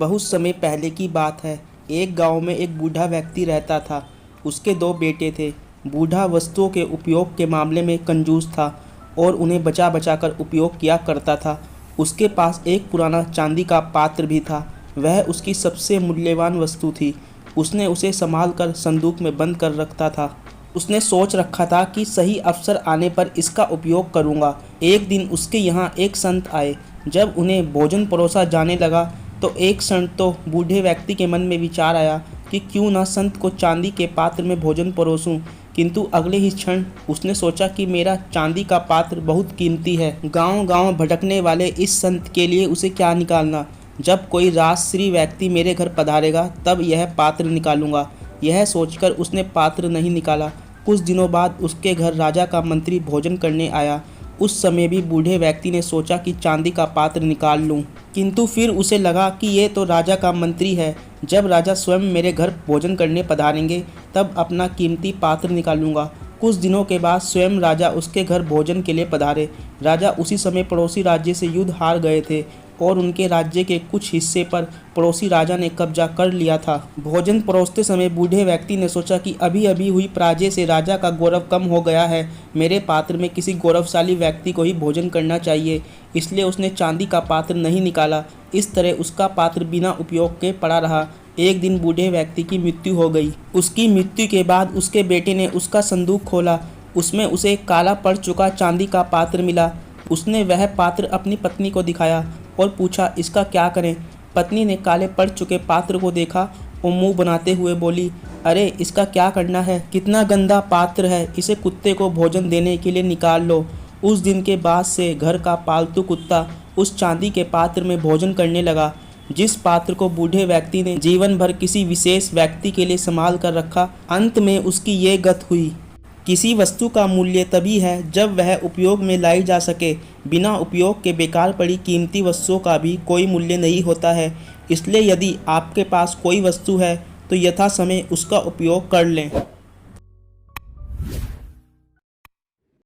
बहुत समय पहले की बात है। एक गांव में एक बूढ़ा व्यक्ति रहता था। उसके दो बेटे थे। बूढ़ा वस्तुओं के उपयोग के मामले में कंजूस था और उन्हें बचा बचा कर उपयोग किया करता था। उसके पास एक पुराना चांदी का पात्र भी था। वह उसकी सबसे मूल्यवान वस्तु थी। उसने उसे संभाल कर संदूक में बंद कर रखता था। उसने सोच रखा था कि सही अवसर आने पर इसका उपयोग करूँगा। एक दिन उसके यहाँ एक संत आए। जब उन्हें भोजन परोसा जाने लगा तो एक क्षण तो बूढ़े व्यक्ति के मन में विचार आया कि क्यों ना संत को चांदी के पात्र में भोजन परोसूं। किंतु अगले ही क्षण उसने सोचा कि मेरा चांदी का पात्र बहुत कीमती है। गांव-गांव भटकने वाले इस संत के लिए उसे क्या निकालना। जब कोई राजश्री व्यक्ति मेरे घर पधारेगा तब यह पात्र निकालूंगा। यह सोचकर उसने पात्र नहीं निकाला। कुछ दिनों बाद उसके घर राजा का मंत्री भोजन करने आया। उस समय भी बूढ़े व्यक्ति ने सोचा कि चांदी का पात्र निकाल लूं, किंतु फिर उसे लगा कि ये तो राजा का मंत्री है। जब राजा स्वयं मेरे घर भोजन करने पधारेंगे तब अपना कीमती पात्र निकालूंगा। कुछ दिनों के बाद स्वयं राजा उसके घर भोजन के लिए पधारे। राजा उसी समय पड़ोसी राज्य से युद्ध हार गए थे और उनके राज्य के कुछ हिस्से पर पड़ोसी राजा ने कब्जा कर लिया था। भोजन परोसते समय बूढ़े व्यक्ति ने सोचा कि अभी अभी हुई पराजय से राजा का गौरव कम हो गया है। मेरे पात्र में किसी गौरवशाली व्यक्ति को ही भोजन करना चाहिए। इसलिए उसने चांदी का पात्र नहीं निकाला। इस तरह उसका पात्र बिना उपयोग के पड़ा रहा। एक दिन बूढ़े व्यक्ति की मृत्यु हो गई। उसकी मृत्यु के बाद उसके बेटे ने उसका संदूक खोला। उसमें उसे काला पड़ चुका चांदी का पात्र मिला। उसने वह पात्र अपनी पत्नी को दिखाया और पूछा, इसका क्या करें। पत्नी ने काले पड़ चुके पात्र को देखा और मुंह बनाते हुए बोली, अरे इसका क्या करना है, कितना गंदा पात्र है, इसे कुत्ते को भोजन देने के लिए निकाल लो। उस दिन के बाद से घर का पालतू कुत्ता उस चांदी के पात्र में भोजन करने लगा। जिस पात्र को बूढ़े व्यक्ति ने जीवन भर किसी विशेष व्यक्ति के लिए संभाल कर रखा, अंत में उसकी ये गत हुई। किसी वस्तु का मूल्य तभी है जब वह उपयोग में लाई जा सके। बिना उपयोग के बेकार पड़ी कीमती वस्तुओं का भी कोई मूल्य नहीं होता है। इसलिए यदि आपके पास कोई वस्तु है तो यथा समय उसका उपयोग कर लें।